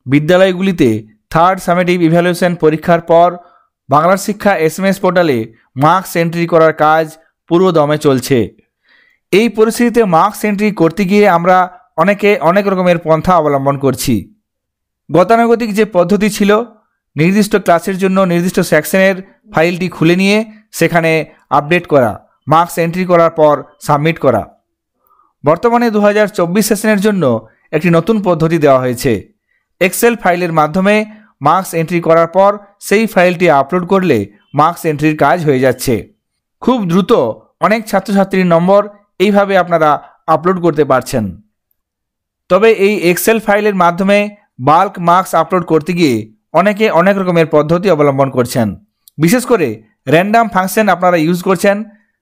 বিদ্যালয়গুলিতে third summative evaluation পরীক্ষার পর বাংলার শিক্ষা SMS পোর্টালে মার্কস এন্ট্রি করার কাজ পুরো দমে চলছে। এই পরিস্থিতিতে মার্কস এন্ট্রি করতে গিয়ে আমরা অনেকে অনেক রকমের পন্থা অবলম্বন করছি। গতানুগতিক যে পদ্ধতি ছিল, নির্দিষ্ট ক্লাসের জন্য নির্দিষ্ট সেকশনের ফাইলটি খুলে নিয়ে সেখানে আপডেট করা, মার্কস এন্ট্রি করার পর সাবমিট করা। বর্তমানে 2024 সেশনের জন্য একটি নতুন পদ্ধতি দেওয়া হয়েছে। এক্সেল ফাইলের মাধ্যমে মার্কস এন্ট্রি করার পর সেই ফাইলটি আপলোড করলে মার্কস এন্ট্রির কাজ হয়ে যাচ্ছে। খুব দ্রুত অনেক ছাত্রছাত্রীর নম্বর এইভাবে আপনারা আপলোড করতে পারছেন। তবে এই এক্সেল ফাইলের মাধ্যমে বাল্ক মার্কস আপলোড করতে গিয়ে অনেকে অনেক রকমের পদ্ধতি অবলম্বন করছেন। বিশেষ করে র্যান্ডাম ফাংশন আপনারা ইউজ করছেন,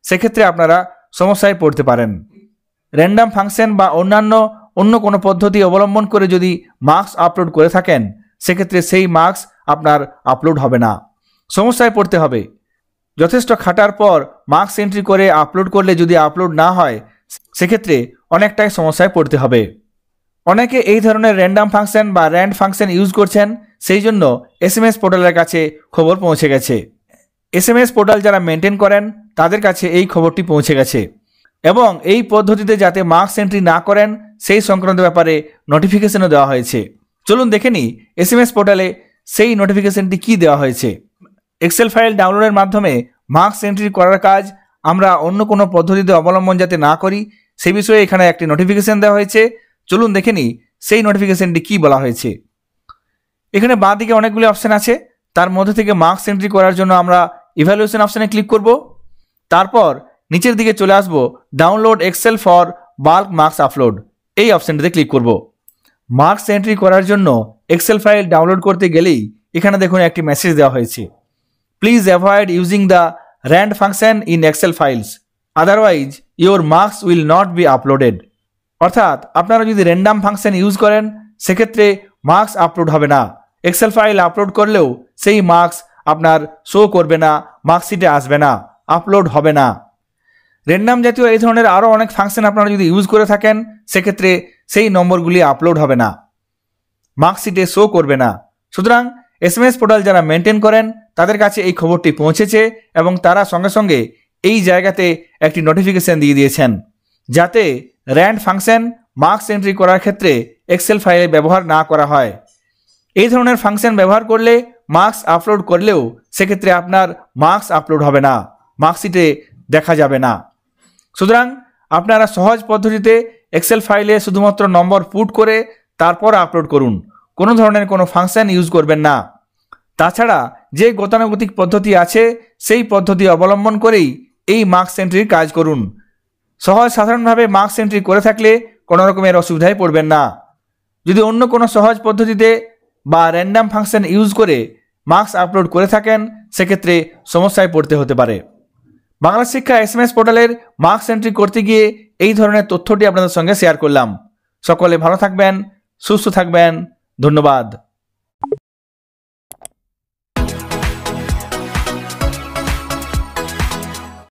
সেক্ষেত্রে আপনারা সমস্যায় পড়তে পারেন। র্যান্ডাম ফাংশন বা অন্য কোনো পদ্ধতি অবলম্বন করে যদি মার্কস আপলোড করে থাকেন, সেক্ষেত্রে সেই মার্কস আপনার আপলোড হবে না, সমস্যায় পড়তে হবে। যথেষ্ট খাটার পর মার্কস এন্ট্রি করে আপলোড করলে যদি আপলোড না হয়, সেক্ষেত্রে অনেকটাই সমস্যায় পড়তে হবে। অনেকে এই ধরনের র্যান্ডাম ফাংশন বা র্যান্ড ফাংশন ইউজ করছেন, সেই জন্য SMS পোর্টালের কাছে খবর পৌঁছে গেছে। SMS পোর্টাল যারা মেনটেন করেন তাদের কাছে এই খবরটি পৌঁছে গেছে এবং এই পদ্ধতিতে যাতে মার্কস এন্ট্রি না করেন সেই সংক্রান্ত ব্যাপারে নোটিফিকেশনও দেওয়া হয়েছে। চলুন দেখে নিই SMS পোর্টালে সেই নোটিফিকেশনটি কী দেওয়া হয়েছে। এক্সেল ফাইল ডাউনলোডের মাধ্যমে মার্কস এন্ট্রি করার কাজ আমরা অন্য কোনো পদ্ধতিতে অবলম্বন যাতে না করি, সেই বিষয়ে এখানে একটি নোটিফিকেশন দেওয়া হয়েছে। চলুন দেখে নিই সেই নোটিফিকেশনটি কী বলা হয়েছে। এখানে বাঁ দিকে অনেকগুলি অপশান আছে, তার মধ্যে থেকে মার্কস এন্ট্রি করার জন্য আমরা ইভ্যালুয়েশন অপশানে ক্লিক করব। তারপর নিচের দিকে চলে আসব download excel for bulk marks upload, এই অপশানটিতে ক্লিক করব। মার্কস এন্ট্রি করার জন্য এক্সেল ফাইল ডাউনলোড করতে গেলেই এখানে দেখুন একটি মেসেজ দেওয়া হয়েছে, please avoid using the rand function in excel files, otherwise your marks will not be uploaded. অর্থাৎ আপনারা যদি র্যান্ডাম ফাংশন ইউজ করেন, সেক্ষেত্রে মার্কস আপলোড হবে না। এক্সেল ফাইল আপলোড করলেও সেই মার্কস আপনার শো করবে না, মার্কশিটে আসবে না, আপলোড হবে না। র্যান্ডাম জাতীয় এই ধরনের আরও অনেক ফাংশন আপনারা যদি ইউজ করে থাকেন, সেক্ষেত্রে সেই নম্বরগুলি আপলোড হবে না, মার্কশিটে শো করবে না। সুতরাং SMS পোর্টাল যারা মেনটেন করেন তাদের কাছে এই খবরটি পৌঁছেছে এবং তারা সঙ্গে সঙ্গে এই জায়গাতে একটি নোটিফিকেশন দিয়ে দিয়েছেন যাতে র্যান্ড ফাংশন মার্কস এন্ট্রি করার ক্ষেত্রে এক্সেল ফাইলে ব্যবহার না করা হয়। এই ধরনের ফাংশন ব্যবহার করলে মার্কস আপলোড করলেও সেক্ষেত্রে আপনার মার্কস আপলোড হবে না, মার্কশিটে দেখা যাবে না। সুতরাং আপনারা সহজ পদ্ধতিতে এক্সেল ফাইলে শুধুমাত্র নম্বর পুট করে তারপর আপলোড করুন, কোনো ধরনের কোনো ফাংশন ইউজ করবেন না। তাছাড়া যে গতানুগতিক পদ্ধতি আছে সেই পদ্ধতি অবলম্বন করেই এই মার্কস এন্ট্রির কাজ করুন। সহজ সাধারণভাবে মার্কস এন্ট্রি করে থাকলে কোনো রকমের অসুবিধায় পড়বেন না। যদি অন্য কোনো সহজ পদ্ধতিতে বা র্যান্ডাম ফাংশন ইউজ করে মার্কস আপলোড করে থাকেন, সেক্ষেত্রে সমস্যায় পড়তে হতে পারে। বাংলা শিক্ষা SMS পোর্টালের মার্কস এন্ট্রি করতে গিয়ে এই ধরনের তথ্যটি আপনাদের সঙ্গে শেয়ার করলাম। সকলে ভালো থাকবেন, সুস্থ থাকবেন, ধন্যবাদ।